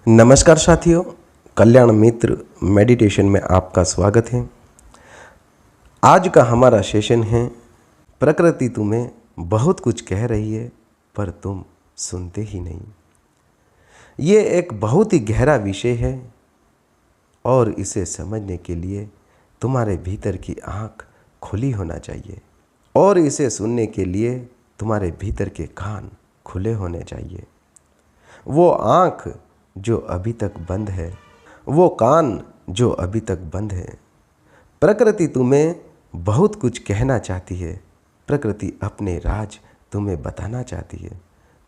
नमस्कार साथियों, कल्याण मित्र मेडिटेशन में आपका स्वागत है। आज का हमारा सेशन है प्रकृति तुम्हें बहुत कुछ कह रही है पर तुम सुनते ही नहीं। ये एक बहुत ही गहरा विषय है और इसे समझने के लिए तुम्हारे भीतर की आँख खुली होना चाहिए और इसे सुनने के लिए तुम्हारे भीतर के कान खुले होने चाहिए। वो आँख जो अभी तक बंद है, वो कान जो अभी तक बंद है। प्रकृति तुम्हें बहुत कुछ कहना चाहती है, प्रकृति अपने राज तुम्हें बताना चाहती है,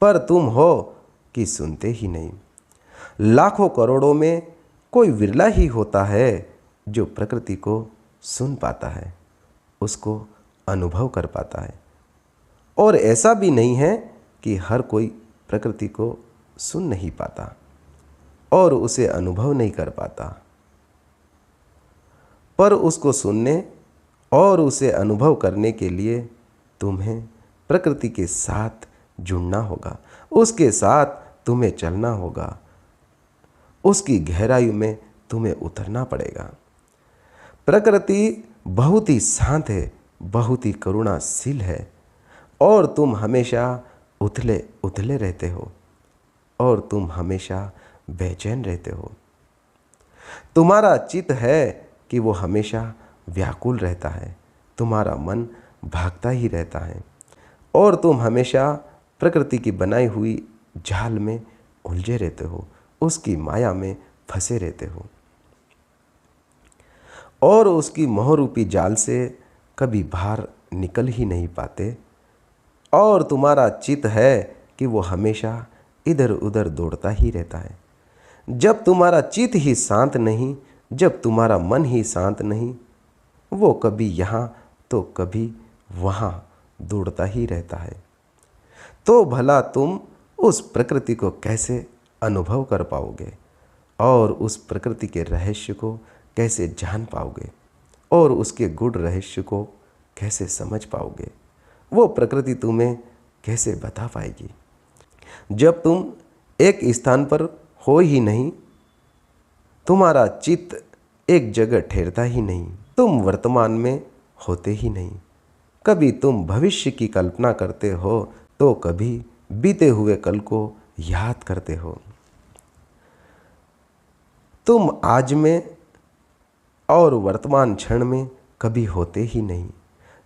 पर तुम हो कि सुनते ही नहीं। लाखों करोड़ों में कोई विरला ही होता है जो प्रकृति को सुन पाता है, उसको अनुभव कर पाता है। और ऐसा भी नहीं है कि हर कोई प्रकृति को सुन नहीं पाता और उसे अनुभव नहीं कर पाता, पर उसको सुनने और उसे अनुभव करने के लिए तुम्हें प्रकृति के साथ जुड़ना होगा, उसके साथ तुम्हें चलना होगा, उसकी गहराई में तुम्हें उतरना पड़ेगा। प्रकृति बहुत ही शांत है, बहुत ही करुणाशील है और तुम हमेशा उथले उथले रहते हो और तुम हमेशा बेचैन रहते हो। तुम्हारा चित्त है कि वो हमेशा व्याकुल रहता है, तुम्हारा मन भागता ही रहता है और तुम हमेशा प्रकृति की बनाई हुई जाल में उलझे रहते हो, उसकी माया में फंसे रहते हो और उसकी मोहरूपी जाल से कभी बाहर निकल ही नहीं पाते। और तुम्हारा चित्त है कि वो हमेशा इधर उधर दौड़ता ही रहता है। जब तुम्हारा चित्त ही शांत नहीं, जब तुम्हारा मन ही शांत नहीं, वो कभी यहाँ तो कभी वहाँ दौड़ता ही रहता है। तो भला तुम उस प्रकृति को कैसे अनुभव कर पाओगे और उस प्रकृति के रहस्य को कैसे जान पाओगे और उसके गूढ़ रहस्य को कैसे समझ पाओगे? वो प्रकृति तुम्हें कैसे बता पाएगी? जब तुम एक स्थान पर हो ही नहीं, तुम्हारा चित्त एक जगह ठहरता ही नहीं, तुम वर्तमान में होते ही नहीं। कभी तुम भविष्य की कल्पना करते हो तो कभी बीते हुए कल को याद करते हो। तुम आज में और वर्तमान क्षण में कभी होते ही नहीं।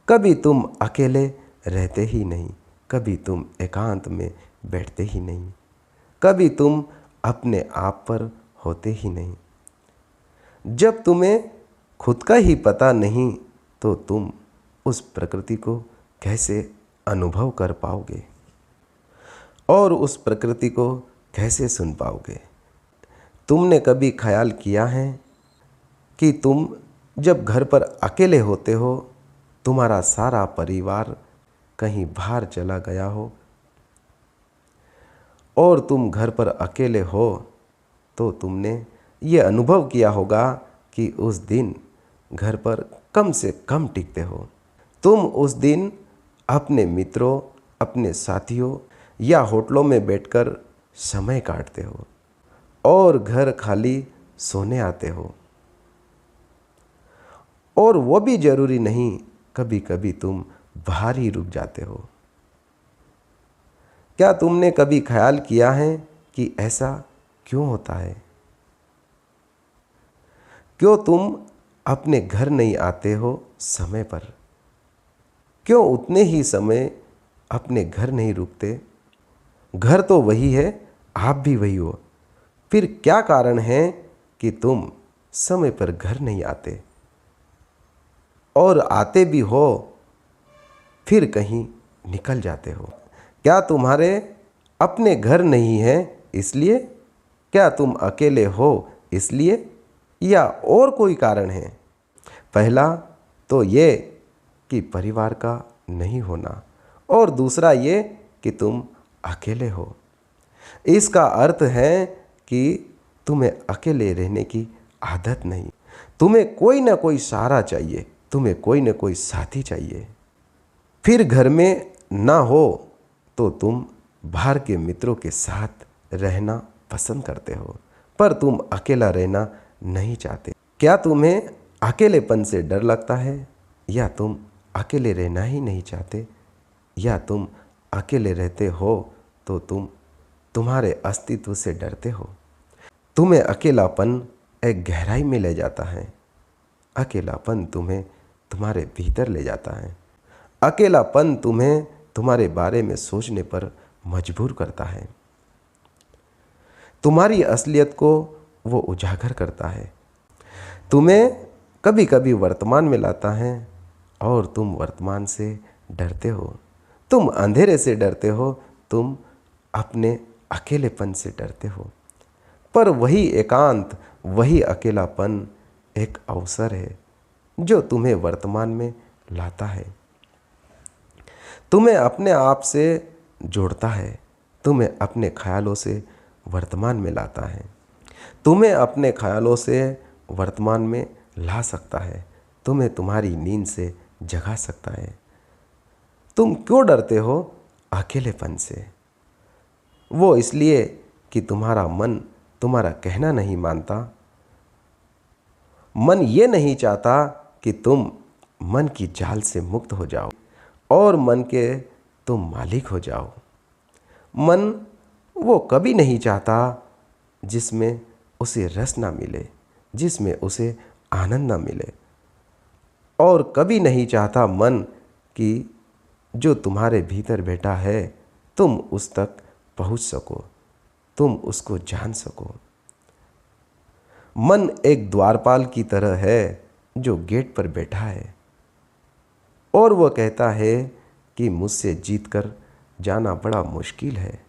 कभी तुम अकेले रहते ही नहीं, कभी तुम एकांत में बैठते ही नहीं, कभी तुम अपने आप पर होते ही नहीं। जब तुम्हें खुद का ही पता नहीं तो तुम उस प्रकृति को कैसे अनुभव कर पाओगे और उस प्रकृति को कैसे सुन पाओगे? तुमने कभी ख्याल किया है कि तुम जब घर पर अकेले होते हो, तुम्हारा सारा परिवार कहीं बाहर चला गया हो और तुम घर पर अकेले हो, तो तुमने ये अनुभव किया होगा कि उस दिन घर पर कम से कम टिकते हो। तुम उस दिन अपने मित्रों, अपने साथियों या होटलों में बैठकर समय काटते हो और घर खाली सोने आते हो। और वो भी जरूरी नहीं, कभी कभी तुम बाहर ही रुक जाते हो। क्या तुमने कभी ख्याल किया है कि ऐसा क्यों होता है? क्यों तुम अपने घर नहीं आते हो समय पर? क्यों उतने ही समय अपने घर नहीं रुकते? घर तो वही है, आप भी वही हो, फिर क्या कारण है कि तुम समय पर घर नहीं आते? और आते भी हो फिर कहीं निकल जाते हो। क्या तुम्हारे अपने घर नहीं है इसलिए? क्या तुम अकेले हो इसलिए, या और कोई कारण है? पहला तो ये कि परिवार का नहीं होना और दूसरा ये कि तुम अकेले हो। इसका अर्थ है कि तुम्हें अकेले रहने की आदत नहीं, तुम्हें कोई ना कोई सहारा चाहिए, तुम्हें कोई ना कोई साथी चाहिए। फिर घर में ना हो तो तुम बाहर के मित्रों के साथ रहना पसंद करते हो, पर तुम अकेला रहना नहीं चाहते। क्या तुम्हें अकेलेपन से डर लगता है, या तुम अकेले रहना ही नहीं चाहते, या तुम अकेले रहते हो तो तुम तुम्हारे अस्तित्व से डरते हो। तुम्हें अकेलापन एक गहराई में ले जाता है। अकेलापन तुम्हें तुम्हारे भीतर ले जाता है। अकेलापन तुम्हें तुम्हारे बारे में सोचने पर मजबूर करता है। तुम्हारी असलियत को वो उजागर करता है। तुम्हें कभी कभी वर्तमान में लाता है और तुम वर्तमान से डरते हो। तुम अंधेरे से डरते हो, तुम अपने अकेलेपन से डरते हो। पर वही एकांत, वही अकेलापन एक अवसर है जो तुम्हें वर्तमान में लाता है, तुम्हें अपने आप से जोड़ता है, तुम्हें अपने ख्यालों से वर्तमान में लाता है, तुम्हें अपने ख्यालों से वर्तमान में ला सकता है, तुम्हें तुम्हारी नींद से जगा सकता है। तुम क्यों डरते हो अकेलेपन से? वो इसलिए कि तुम्हारा मन तुम्हारा कहना नहीं मानता। मन ये नहीं चाहता कि तुम मन की जाल से मुक्त हो जाओ और मन के तुम मालिक हो जाओ। मन वो कभी नहीं चाहता जिसमें उसे रस ना मिले, जिसमें उसे आनंद ना मिले। और कभी नहीं चाहता मन कि जो तुम्हारे भीतर बैठा है तुम उस तक पहुंच सको, तुम उसको जान सको। मन एक द्वारपाल की तरह है जो गेट पर बैठा है और वह कहता है कि मुझसे जीतकर जाना बड़ा मुश्किल है।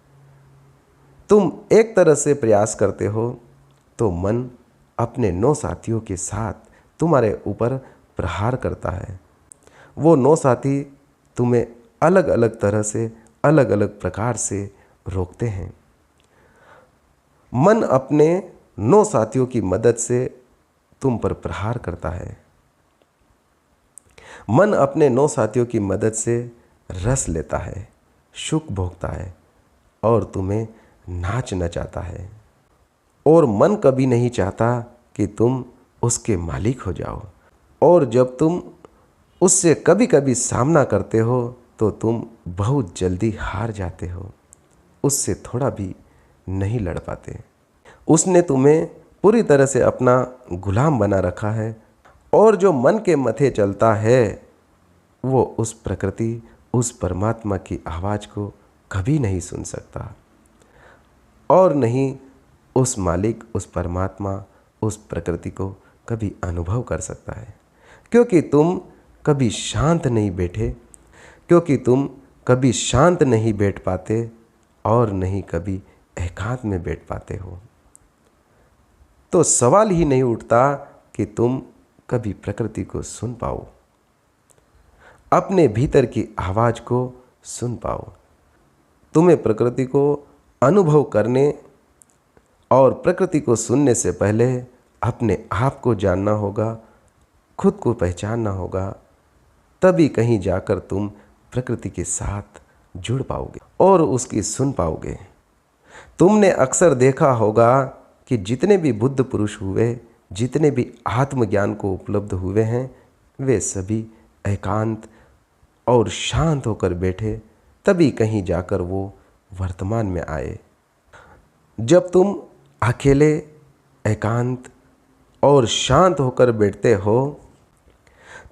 तुम एक तरह से प्रयास करते हो तो मन अपने 9 साथियों के साथ तुम्हारे ऊपर प्रहार करता है। वो 9 साथी तुम्हें अलग अलग तरह से, अलग अलग प्रकार से रोकते हैं। मन अपने 9 साथियों की मदद से तुम पर प्रहार करता है। मन अपने 9 साथियों की मदद से रस लेता है, सुख भोगता है और तुम्हें नाच नचाता है। और मन कभी नहीं चाहता कि तुम उसके मालिक हो जाओ। और जब तुम उससे कभी कभी सामना करते हो तो तुम बहुत जल्दी हार जाते हो, उससे थोड़ा भी नहीं लड़ पाते। उसने तुम्हें पूरी तरह से अपना गुलाम बना रखा है और जो मन के मथे चलता है वो उस प्रकृति, उस परमात्मा की आवाज़ को कभी नहीं सुन सकता और नहीं उस मालिक, उस परमात्मा, उस प्रकृति को कभी अनुभव कर सकता है। क्योंकि तुम कभी शांत नहीं बैठे, क्योंकि तुम कभी शांत नहीं बैठ पाते और नहीं कभी एकांत में बैठ पाते हो। तो सवाल ही नहीं उठता कि तुम कभी प्रकृति को सुन पाओ, अपने भीतर की आवाज़ को सुन पाओ। तुम्हें प्रकृति को अनुभव करने और प्रकृति को सुनने से पहले अपने आप को जानना होगा, खुद को पहचानना होगा, तभी कहीं जाकर तुम प्रकृति के साथ जुड़ पाओगे और उसकी सुन पाओगे। तुमने अक्सर देखा होगा कि जितने भी बुद्ध पुरुष हुए, जितने भी आत्मज्ञान को उपलब्ध हुए हैं, वे सभी एकांत और शांत होकर बैठे, तभी कहीं जाकर वो वर्तमान में आए। जब तुम अकेले, एकांत और शांत होकर बैठते हो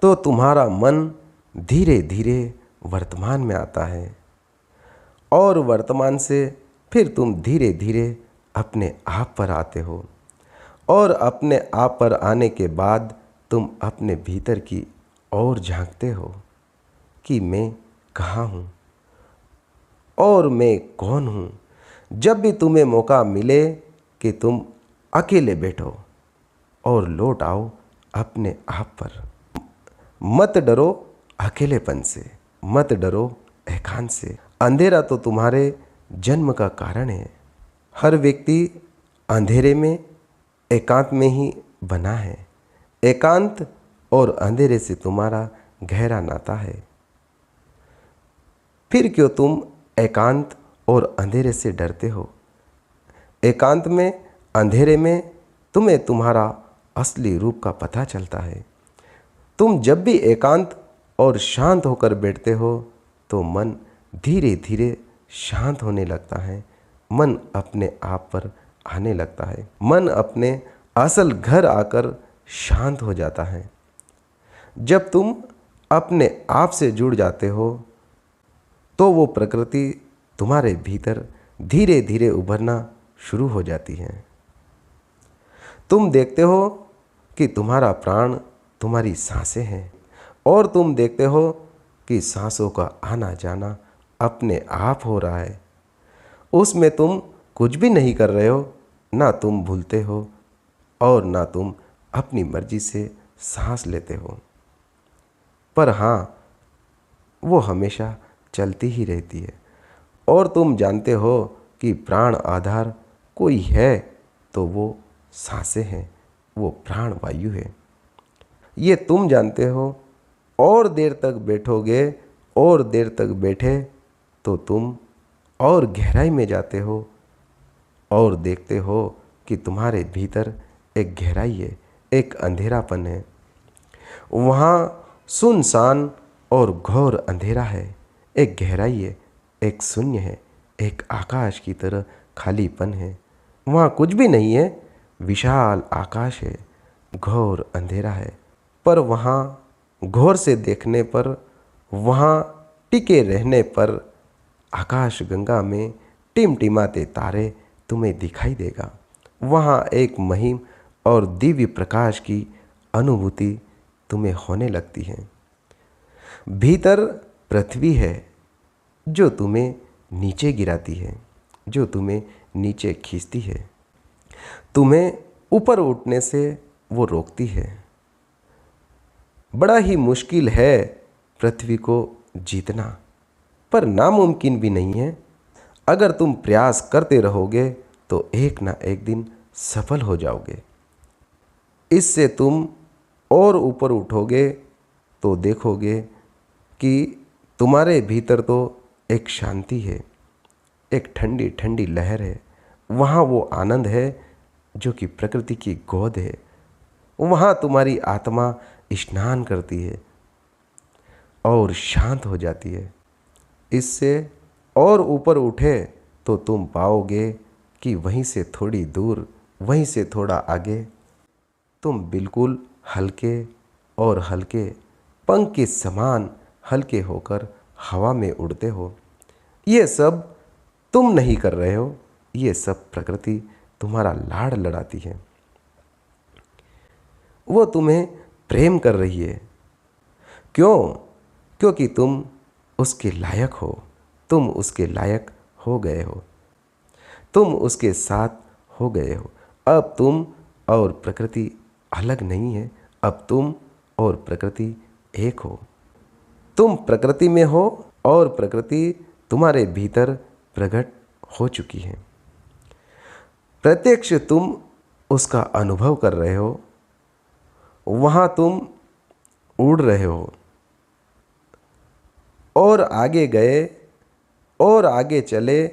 तो तुम्हारा मन धीरे धीरे वर्तमान में आता है और वर्तमान से फिर तुम धीरे धीरे अपने आप पर आते हो और अपने आप पर आने के बाद तुम अपने भीतर की ओर झांकते हो कि मैं कहाँ हूँ और मैं कौन हूँ। जब भी तुम्हें मौका मिले कि तुम अकेले बैठो और लौट आओ अपने आप पर। मत डरो अकेलेपन से, मत डरो एकांत से। अंधेरा तो तुम्हारे जन्म का कारण है। हर व्यक्ति अंधेरे में, एकांत में ही बना है। एकांत और अंधेरे से तुम्हारा गहरा नाता है। फिर क्यों तुम एकांत और अंधेरे से डरते हो? एकांत में अंधेरे में तुम्हें तुम्हारा असली रूप का पता चलता है। तुम जब भी एकांत और शांत होकर बैठते हो तो मन धीरे धीरे शांत होने लगता है। मन अपने आप पर आने लगता है। मन अपने असल घर आकर शांत हो जाता है। जब तुम अपने आप से जुड़ जाते हो तो वो प्रकृति तुम्हारे भीतर धीरे धीरे उभरना शुरू हो जाती है। तुम देखते हो कि तुम्हारा प्राण तुम्हारी सांसें हैं और तुम देखते हो कि सांसों का आना जाना अपने आप हो रहा है। उसमें तुम कुछ भी नहीं कर रहे हो, ना तुम भूलते हो और ना तुम अपनी मर्जी से सांस लेते हो। पर हाँ, वो हमेशा चलती ही रहती है और तुम जानते हो कि प्राण आधार कोई है तो वो सांसें हैं, वो प्राण वायु है। ये तुम जानते हो। और देर तक बैठोगे और देर तक बैठे तो तुम और गहराई में जाते हो और देखते हो कि तुम्हारे भीतर एक गहराई है, एक अंधेरापन है। वहाँ सुनसान और घोर अंधेरा है। एक गहराई है, एक शून्य है, एक आकाश की तरह खालीपन है। वहाँ कुछ भी नहीं है, विशाल आकाश है, घोर अंधेरा है। पर वहाँ घोर से देखने पर, वहाँ टिके रहने पर आकाश गंगा में टिमटिमाते तारे तुम्हें दिखाई देगा। वहाँ एक महिम और दिव्य प्रकाश की अनुभूति तुम्हें होने लगती है। भीतर पृथ्वी है जो तुम्हें नीचे गिराती है, जो तुम्हें नीचे खींचती है। तुम्हें ऊपर उठने से वो रोकती है। बड़ा ही मुश्किल है पृथ्वी को जीतना, पर नामुमकिन भी नहीं है। अगर तुम प्रयास करते रहोगे तो एक ना एक दिन सफल हो जाओगे। इससे तुम और ऊपर उठोगे तो देखोगे कि तुम्हारे भीतर तो एक शांति है, एक ठंडी ठंडी लहर है। वहाँ वो आनंद है जो कि प्रकृति की गोद है। वहाँ तुम्हारी आत्मा स्नान करती है और शांत हो जाती है। इससे और ऊपर उठे तो तुम पाओगे कि वहीं से थोड़ी दूर, वहीं से थोड़ा आगे तुम बिल्कुल हल्के और हल्के पंख के समान हल्के होकर हवा में उड़ते हो। ये सब तुम नहीं कर रहे हो, ये सब प्रकृति तुम्हारा लाड़ लड़ाती है। वो तुम्हें प्रेम कर रही है। क्यों? क्योंकि तुम उसके लायक हो। तुम उसके लायक हो गए हो। तुम उसके साथ हो गए हो। अब तुम और प्रकृति अलग नहीं है। अब तुम और प्रकृति एक हो। तुम प्रकृति में हो और प्रकृति तुम्हारे भीतर प्रकट हो चुकी है। प्रत्यक्ष तुम उसका अनुभव कर रहे हो। वहाँ तुम उड़ रहे हो और आगे गए और आगे चले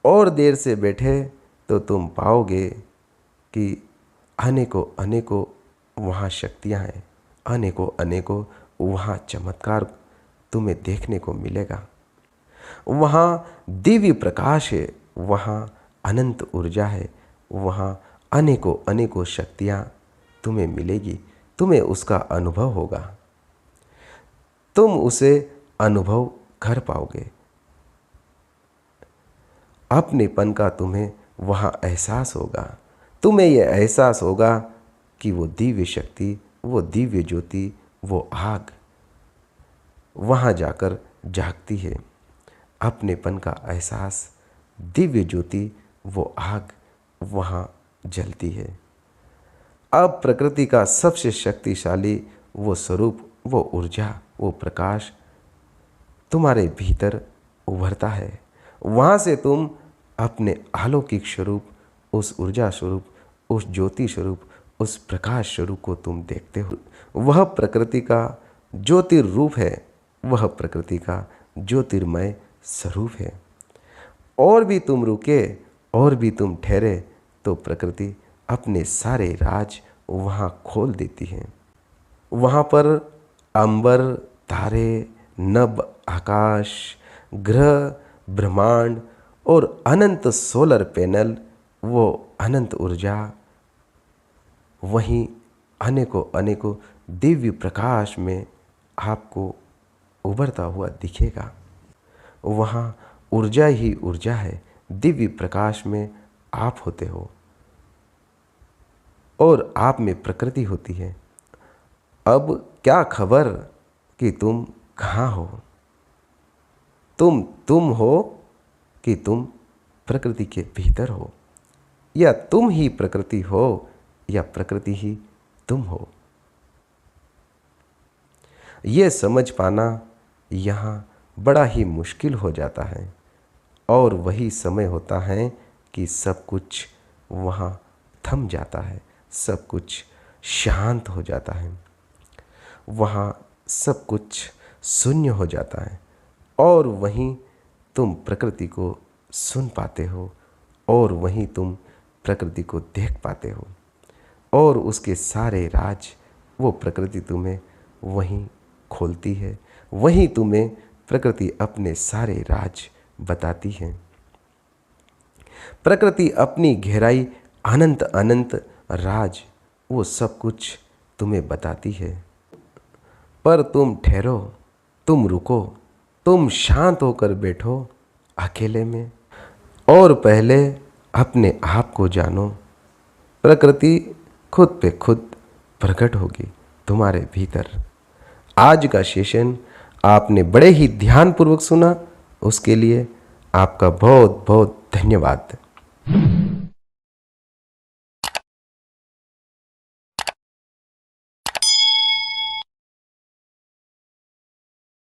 और देर से बैठे तो तुम पाओगे कि अनेकों अनेकों वहाँ शक्तियाँ हैं, अनेकों अनेकों वहाँ चमत्कार तुम्हें देखने को मिलेगा। वहाँ दिव्य प्रकाश है, वहाँ अनंत ऊर्जा है, वहाँ अनेकों अनेकों शक्तियाँ तुम्हें मिलेगी। तुम्हें उसका अनुभव होगा। तुम उसे अनुभव कर पाओगे। अपनेपन का तुम्हें वहाँ एहसास होगा। तुम्हें यह एहसास होगा कि वो दिव्य शक्ति, वो दिव्य ज्योति, वो आग वहाँ जाकर जागती है। अपनेपन का एहसास, दिव्य ज्योति, वो आग वहाँ जलती है। अब प्रकृति का सबसे शक्तिशाली वो स्वरूप, वो ऊर्जा, वो प्रकाश तुम्हारे भीतर उभरता है। वहाँ से तुम अपने अलौकिक स्वरूप, उस ऊर्जा स्वरूप, उस ज्योति स्वरूप, उस प्रकाश स्वरूप को तुम देखते हो। वह प्रकृति का ज्योतिर्रूप है, वह प्रकृति का ज्योतिर्मय स्वरूप है। और भी तुम रुके और भी तुम ठहरे तो प्रकृति अपने सारे राज वहाँ खोल देती है। वहाँ पर अंबर, तारे, नभ आकाश, ग्रह, ब्रह्मांड और अनंत सोलर पैनल, वो अनंत ऊर्जा, वहीं अनेकों अनेकों दिव्य प्रकाश में आपको उभरता हुआ दिखेगा। वहाँ ऊर्जा ही ऊर्जा है, दिव्य प्रकाश में आप होते हो और आप में प्रकृति होती है। अब क्या खबर कि तुम कहाँ हो? तुम हो कि तुम प्रकृति के भीतर हो, या तुम ही प्रकृति हो या प्रकृति ही तुम हो? ये समझ पाना यहाँ बड़ा ही मुश्किल हो जाता है और वही समय होता है कि सब कुछ वहाँ थम जाता है, सब कुछ शांत हो जाता है, वहाँ सब कुछ शून्य हो जाता है और वहीं तुम प्रकृति को सुन पाते हो और वहीं तुम प्रकृति को देख पाते हो और उसके सारे राज वो प्रकृति तुम्हें वहीं खोलती है, वहीं तुम्हें प्रकृति अपने सारे राज बताती है। प्रकृति अपनी गहराई, अनंत अनंत राज, वो सब कुछ तुम्हें बताती है। पर तुम ठहरो, तुम रुको, तुम शांत होकर बैठो अकेले में और पहले अपने आप को जानो। प्रकृति खुद पे खुद प्रकट होगी तुम्हारे भीतर। आज का सेशन आपने बड़े ही ध्यानपूर्वक सुना, उसके लिए आपका बहुत बहुत धन्यवाद।